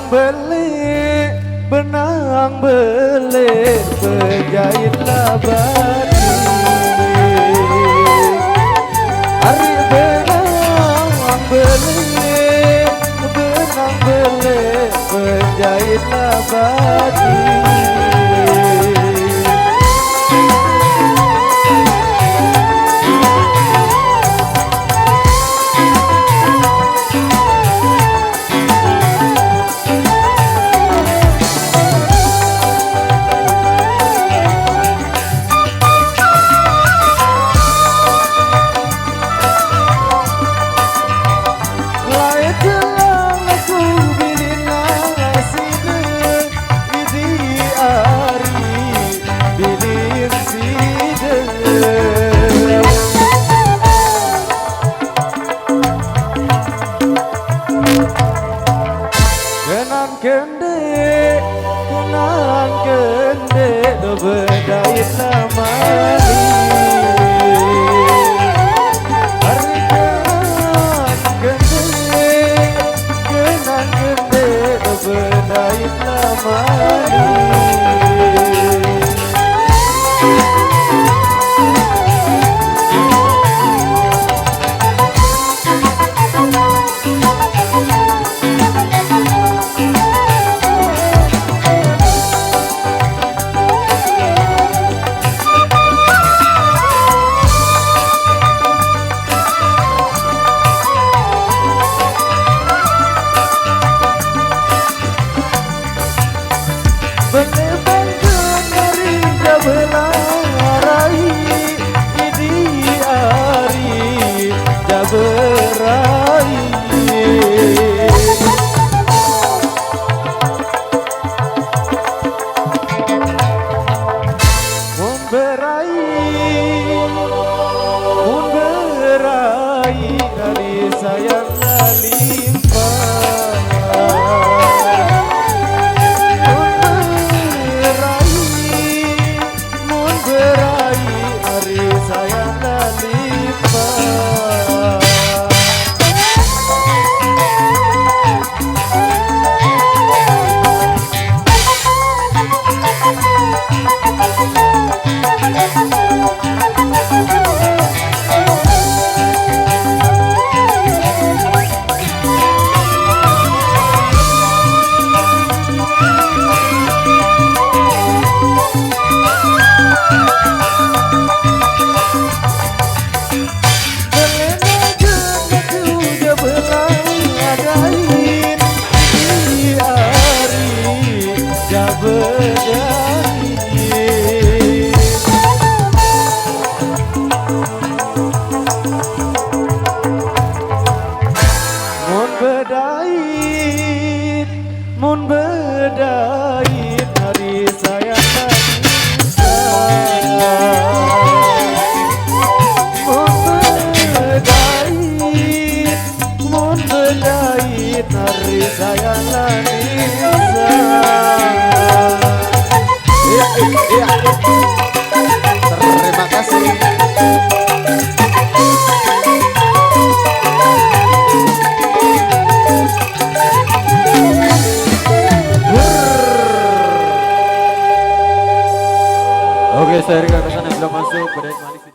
belik, benang belik, penjahitlah batik. Hari benang belik, benang belik, penjahitlah batik. Kendek, kenan kendek, berdait lamari. Hari kenan kendek, kenan kendek, berdait lamari. Beneban kenari jabelarai, idi ari jaberai. Mun berai dari sayang limpah. Mun bedait hari sayang Nisa. Mun bedait hari sayang Nisa. Terima kasih. Oke, saya rekan-rekan yang belum masuk, pada manis.